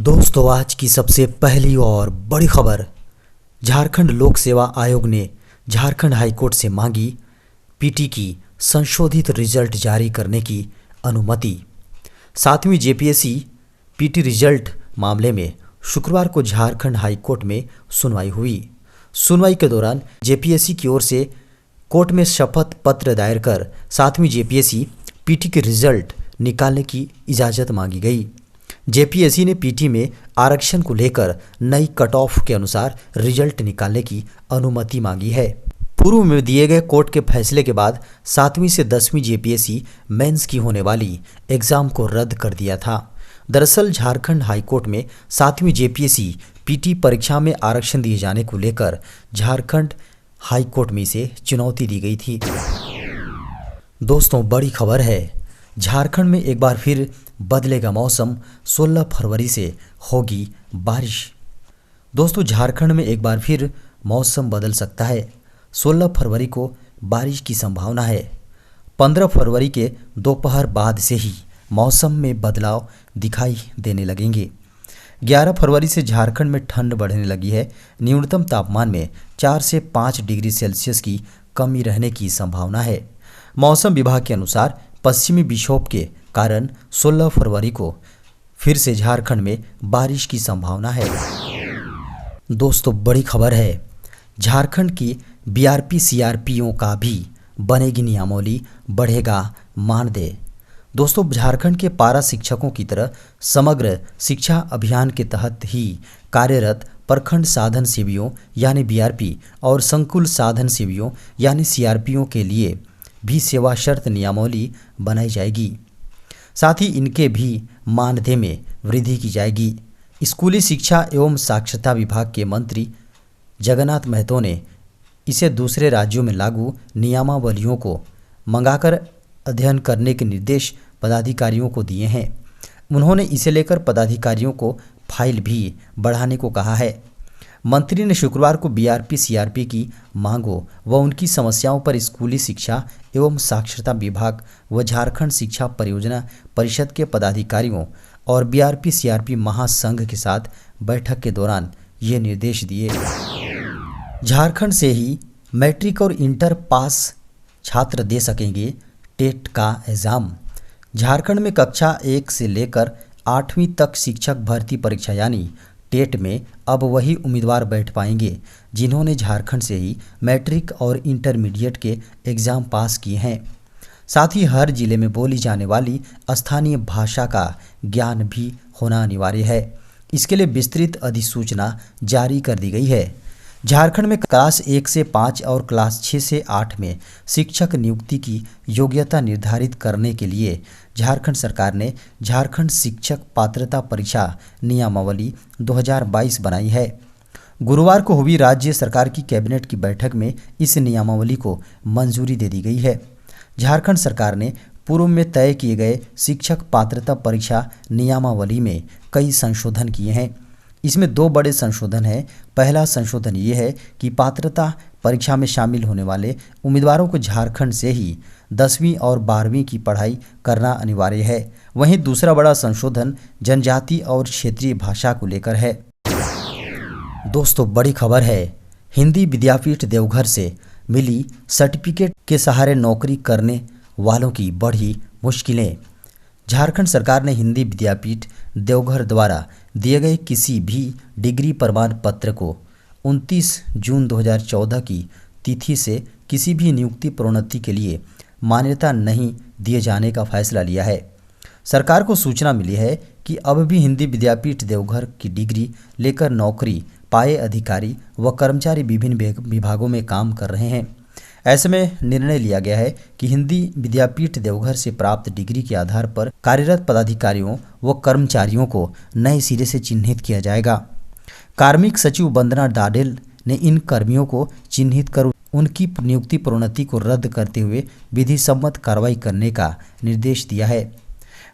दोस्तों, आज की सबसे पहली और बड़ी खबर। झारखंड लोक सेवा आयोग ने झारखंड हाईकोर्ट से मांगी पीटी की संशोधित रिजल्ट जारी करने की अनुमति। 7वीं जेपीएससी पीटी रिजल्ट मामले में शुक्रवार को झारखंड हाईकोर्ट में सुनवाई हुई। सुनवाई के दौरान जेपीएससी की ओर से कोर्ट में शपथ पत्र दायर कर 7वीं जेपीएससी पीटी के रिजल्ट निकालने की इजाज़त मांगी गई। जेपीएससी ने पीटी में आरक्षण को लेकर नई कट ऑफ के अनुसार रिजल्ट निकालने की अनुमति मांगी है। पूर्व में दिए गए कोर्ट के फैसले के बाद 7वीं से 10वीं जेपीएससी मेंस की होने वाली एग्जाम को रद्द कर दिया था। दरअसल झारखंड हाईकोर्ट में 7वीं जेपीएससी पीटी परीक्षा में आरक्षण दिए जाने को लेकर झारखंड हाईकोर्ट में इसे चुनौती दी गई थी। दोस्तों, बड़ी खबर है, झारखंड में एक बार फिर बदलेगा मौसम। 16 फरवरी से होगी बारिश। दोस्तों, झारखंड में एक बार फिर मौसम बदल सकता है। 16 फरवरी को बारिश की संभावना है। 15 फरवरी के दोपहर बाद से ही मौसम में बदलाव दिखाई देने लगेंगे। 11 फरवरी से झारखंड में ठंड बढ़ने लगी है। न्यूनतम तापमान में 4 से 5 डिग्री सेल्सियस की कमी रहने की संभावना है। मौसम विभाग के अनुसार पश्चिमी विक्षोभ के कारण 16 फरवरी को फिर से झारखंड में बारिश की संभावना है। दोस्तों, बड़ी खबर है, झारखंड की बीआरपी सीआरपीओ का भी बनेगी नियमावली, बढ़ेगा मानदेय। दोस्तों, झारखंड के पारा शिक्षकों की तरह समग्र शिक्षा अभियान के तहत ही कार्यरत प्रखंड साधन सेवियों यानी बीआरपी और संकुल साधन सेवियों यानी सीआरपीओ के लिए भी सेवा शर्त नियमावली बनाई जाएगी। साथ ही इनके भी मानदेय में वृद्धि की जाएगी। स्कूली शिक्षा एवं साक्षरता विभाग के मंत्री जगन्नाथ महतो ने इसे दूसरे राज्यों में लागू नियमावलियों को मंगाकर अध्ययन करने के निर्देश पदाधिकारियों को दिए हैं। उन्होंने इसे लेकर पदाधिकारियों को फाइल भी बढ़ाने को कहा है। मंत्री ने शुक्रवार को बीआरपी सीआरपी की मांगों व उनकी समस्याओं पर स्कूली शिक्षा एवं साक्षरता विभाग व झारखंड शिक्षा परियोजना परिषद के पदाधिकारियों और बीआरपी सीआरपी महासंघ के साथ बैठक के दौरान ये निर्देश दिए। झारखंड से ही मैट्रिक और इंटर पास छात्र दे सकेंगे टेट का एग्जाम। झारखंड में कक्षा 1 से लेकर 8वीं तक शिक्षक भर्ती परीक्षा यानी टेट में अब वही उम्मीदवार बैठ पाएंगे जिन्होंने झारखंड से ही मैट्रिक और इंटरमीडिएट के एग्ज़ाम पास किए हैं। साथ ही हर जिले में बोली जाने वाली स्थानीय भाषा का ज्ञान भी होना अनिवार्य है। इसके लिए विस्तृत अधिसूचना जारी कर दी गई है। झारखंड में क्लास 1 से 5 और क्लास 6 से 8 में शिक्षक नियुक्ति की योग्यता निर्धारित करने के लिए झारखंड सरकार ने झारखंड शिक्षक पात्रता परीक्षा नियमावली 2022 बनाई है। गुरुवार को हुई राज्य सरकार की कैबिनेट की बैठक में इस नियमावली को मंजूरी दे दी गई है। झारखंड सरकार ने पूर्व में तय किए गए शिक्षक पात्रता परीक्षा नियमावली में कई संशोधन किए हैं। इसमें 2 बड़े संशोधन हैं। पहला संशोधन ये है कि पात्रता परीक्षा में शामिल होने वाले उम्मीदवारों को झारखंड से ही 10वीं और 12वीं की पढ़ाई करना अनिवार्य है। वहीं दूसरा बड़ा संशोधन जनजाति और क्षेत्रीय भाषा को लेकर है। दोस्तों, बड़ी खबर है, हिंदी विद्यापीठ देवघर से मिली सर्टिफिकेट के सहारे नौकरी करने वालों की बढ़ी मुश्किलें। झारखंड सरकार ने हिंदी विद्यापीठ देवघर द्वारा दिए गए किसी भी डिग्री प्रमाण पत्र को 29 जून 2014 की तिथि से किसी भी नियुक्ति प्रोन्नति के लिए मान्यता नहीं दिए जाने का फैसला लिया है। सरकार को सूचना मिली है कि अब भी हिंदी विद्यापीठ देवघर की डिग्री लेकर नौकरी पाए अधिकारी व कर्मचारी विभिन्न विभागों में काम कर रहे हैं। ऐसे में निर्णय लिया गया है कि हिंदी विद्यापीठ देवघर से प्राप्त डिग्री के आधार पर कार्यरत पदाधिकारियों व कर्मचारियों को नए सिरे से चिन्हित किया जाएगा। कार्मिक सचिव वंदना डाडेल ने इन कर्मियों को चिन्हित कर उनकी नियुक्ति प्रोन्नति को रद्द करते हुए विधि सम्मत कार्रवाई करने का निर्देश दिया है।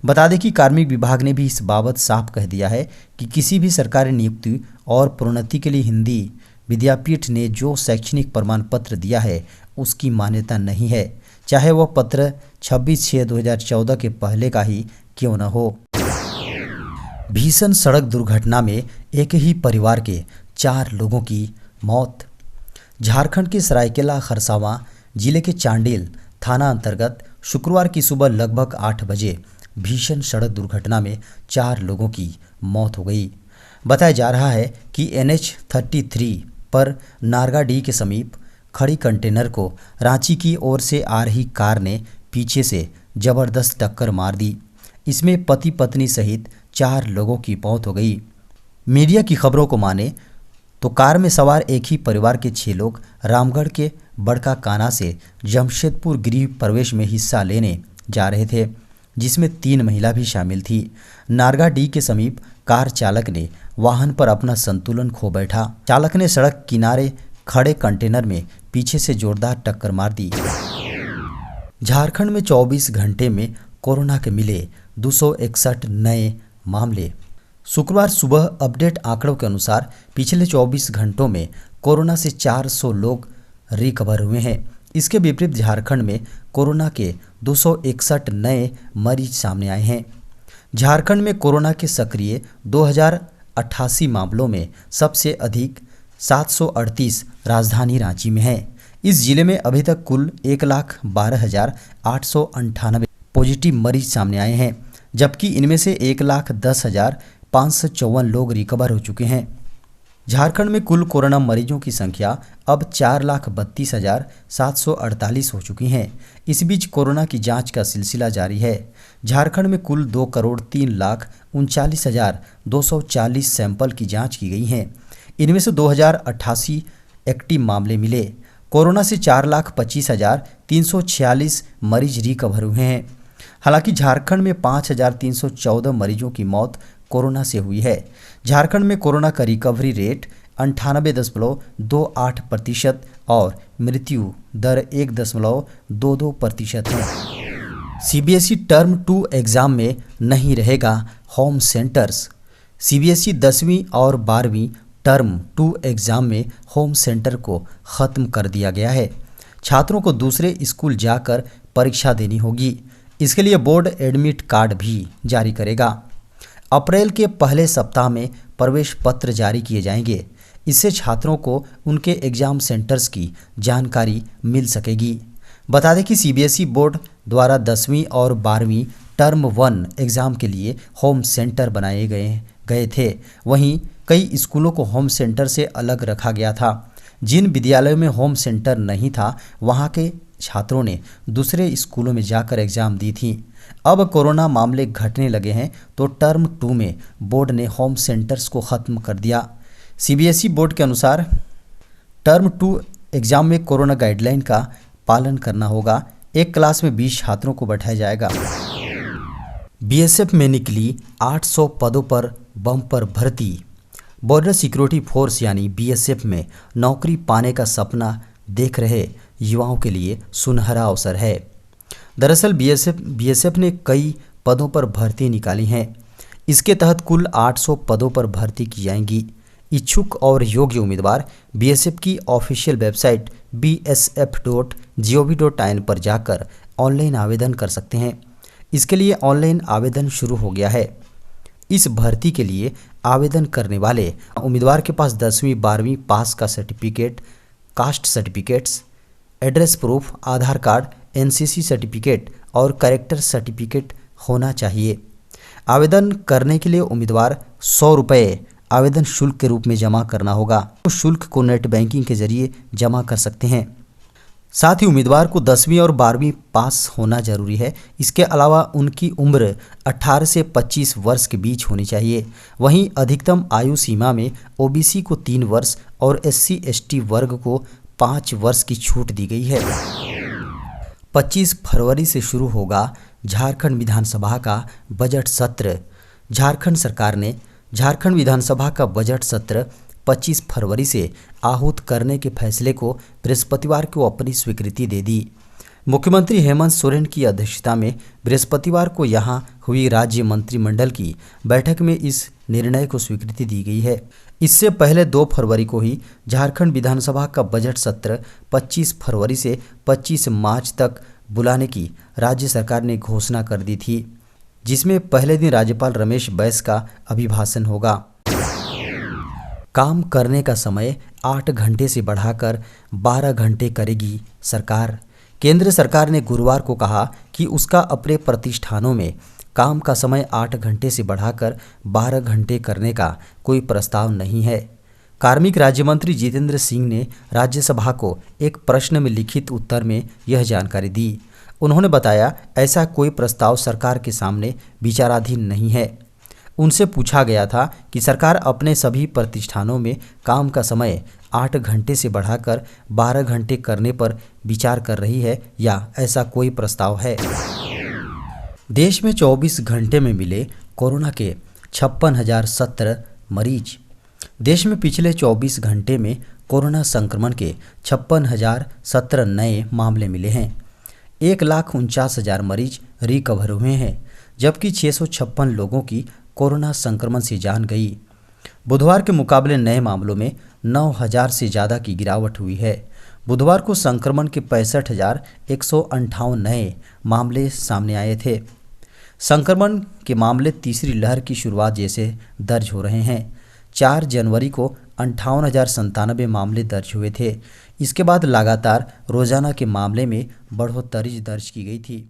बता दें कि कार्मिक विभाग ने भी इस बाबत साफ कह दिया है कि किसी भी सरकारी नियुक्ति और प्रोन्नति के लिए हिंदी विद्यापीठ ने जो शैक्षणिक प्रमाण पत्र दिया है उसकी मान्यता नहीं है, चाहे वह पत्र 26/6/2014 के पहले का ही क्यों न हो। भीषण सड़क दुर्घटना में एक ही परिवार के 4 लोगों की मौत। झारखंड के सरायकेला खरसावां जिले के चांडिल थाना अंतर्गत शुक्रवार की सुबह लगभग 8 बजे भीषण सड़क दुर्घटना में 4 लोगों की मौत हो गई। बताया जा रहा है कि NH-33 पर नारगाडीह के समीप खड़ी कंटेनर को रांची की ओर से आ रही कार ने पीछे से जबरदस्त टक्कर मार दी। इसमें पति पत्नी सहित 4 लोगों की मौत हो गई। मीडिया की खबरों को माने तो कार में सवार एक ही परिवार के 6 लोग रामगढ़ के बड़का काना से जमशेदपुर गृह प्रवेश में हिस्सा लेने जा रहे थे, जिसमें 3 महिला भी शामिल थी। नारगाडीह के समीप कार चालक ने वाहन पर अपना संतुलन खो बैठा। चालक ने सड़क किनारे खड़े कंटेनर में पीछे से जोरदार टक्कर मार दी। झारखंड में 24 घंटे में कोरोना के मिले 261 नए मामले। शुक्रवार सुबह अपडेट आंकड़ों के अनुसार पिछले 24 घंटों में कोरोना से 400 लोग रिकवर हुए हैं। इसके विपरीत झारखंड में कोरोना के 261 नए मरीज सामने आए हैं। झारखंड में कोरोना के सक्रिय 2088 मामलों में सबसे अधिक 738 राजधानी रांची में है। इस जिले में अभी तक कुल 1,12,898 पॉजिटिव मरीज सामने आए हैं, जबकि इनमें से 1,10,554 लोग रिकवर हो चुके हैं। झारखंड में कुल कोरोना मरीजों की संख्या अब 4,32,748 हो चुकी हैं। इस बीच कोरोना की जांच का सिलसिला जारी है। झारखंड में कुल 2,03,39,240 सैंपल की जांच की गई हैं। इनमें से 2,088 एक्टिव मामले मिले। कोरोना से 4,25,346 मरीज रिकवर हुए हैं। हालांकि झारखंड में 5,314 मरीजों की मौत कोरोना से हुई है। झारखंड में कोरोना का रिकवरी रेट 98.28% और मृत्यु दर 1.22% है। CBSE टर्म 2 एग्जाम में नहीं रहेगा होम सेंटर्स। CBSE 10वीं और 12वीं टर्म 2 एग्जाम में होम सेंटर को ख़त्म कर दिया गया है। छात्रों को दूसरे स्कूल जाकर परीक्षा देनी होगी। इसके लिए बोर्ड एडमिट कार्ड भी जारी करेगा। अप्रैल के पहले सप्ताह में प्रवेश पत्र जारी किए जाएंगे। इससे छात्रों को उनके एग्जाम सेंटर्स की जानकारी मिल सकेगी। बता दें कि CBSE बोर्ड द्वारा 10वीं और 12वीं टर्म 1 एग्ज़ाम के लिए होम सेंटर बनाए गए थे। वहीं कई स्कूलों को होम सेंटर से अलग रखा गया था। जिन विद्यालयों में होम सेंटर नहीं था, वहां के छात्रों ने दूसरे स्कूलों में जाकर एग्ज़ाम दी थी। अब कोरोना मामले घटने लगे हैं तो टर्म 2 में बोर्ड ने होम सेंटर्स को ख़त्म कर दिया। CBSE बोर्ड के अनुसार टर्म 2 एग्ज़ाम में कोरोना गाइडलाइन का पालन करना होगा। एक क्लास में 20 छात्रों को बैठाया जाएगा। BSF में निकली 800 पदों पर बम्पर भर्ती। बॉर्डर सिक्योरिटी फोर्स यानी BSF में नौकरी पाने का सपना देख रहे युवाओं के लिए सुनहरा अवसर है। दरअसल BSF ने कई पदों पर भर्ती निकाली हैं। इसके तहत कुल 800 पदों पर भर्ती की जाएंगी। इच्छुक और योग्य उम्मीदवार BSF की ऑफिशियल वेबसाइट bsf.gov.in पर जाकर ऑनलाइन आवेदन कर सकते हैं। इसके लिए ऑनलाइन आवेदन शुरू हो गया है। इस भर्ती के लिए आवेदन करने वाले उम्मीदवार के पास 10वीं 12वीं पास का certificate, caste certificates, address proof, Aadhaar card, NCC certificate और कैरेक्टर सर्टिफिकेट होना चाहिए। आवेदन करने के लिए उम्मीदवार 100 रुपये आवेदन शुल्क के रूप में जमा करना होगा। तो शुल्क को नेट बैंकिंग के जरिए जमा कर सकते हैं। साथ ही उम्मीदवार को 10वीं और 12वीं पास होना जरूरी है। इसके अलावा उनकी उम्र 18 से 25 वर्ष के बीच होनी चाहिए। वहीं अधिकतम आयु सीमा में OBC को 3 वर्ष और SC ST वर्ग को 5 वर्ष की छूट दी गई है। 25 फरवरी से शुरू होगा झारखंड विधानसभा का बजट सत्र। झारखंड सरकार ने झारखंड विधानसभा का बजट सत्र 25 फरवरी से आहूत करने के फैसले को बृहस्पतिवार को अपनी स्वीकृति दे दी। मुख्यमंत्री हेमंत सोरेन की अध्यक्षता में बृहस्पतिवार को यहां हुई राज्य मंत्रिमंडल की बैठक में इस निर्णय को स्वीकृति दी गई है। इससे पहले 2 फरवरी को ही झारखंड विधानसभा का बजट सत्र 25 फरवरी से 25 मार्च तक बुलाने की राज्य सरकार ने घोषणा कर दी थी। जिसमें पहले दिन राज्यपाल रमेश बैस का अभिभाषण होगा। काम करने का समय 8 घंटे से बढ़ाकर 12 घंटे करेगी सरकार। केंद्र सरकार ने गुरुवार को कहा कि उसका अपने प्रतिष्ठानों में काम का समय 8 घंटे से बढ़ाकर 12 घंटे करने का कोई प्रस्ताव नहीं है। कार्मिक राज्य मंत्री जितेंद्र सिंह ने राज्यसभा को एक प्रश्न में लिखित उत्तर में यह जानकारी दी। उन्होंने बताया, ऐसा कोई प्रस्ताव सरकार के सामने विचाराधीन नहीं है। उनसे पूछा गया था कि सरकार अपने सभी प्रतिष्ठानों में काम का समय 8 घंटे से बढ़ाकर 12 घंटे करने पर विचार कर रही है या ऐसा कोई प्रस्ताव है। देश में 24 घंटे में मिले कोरोना के 56,017 मरीज। देश में पिछले 24 घंटे में कोरोना संक्रमण के 56,017 नए मामले मिले हैं। 1,49,000 मरीज रिकवर हुए हैं, जबकि 656 लोगों की कोरोना संक्रमण से जान गई। बुधवार के मुकाबले नए मामलों में 9,000 से ज़्यादा की गिरावट हुई है। बुधवार को संक्रमण के 65,158 नए मामले सामने आए थे। संक्रमण के मामले तीसरी लहर की शुरुआत जैसे दर्ज हो रहे हैं। 4 जनवरी को 58,097 मामले दर्ज हुए थे। इसके बाद लगातार रोजाना के मामले में बढ़ोतरी दर्ज की गई थी।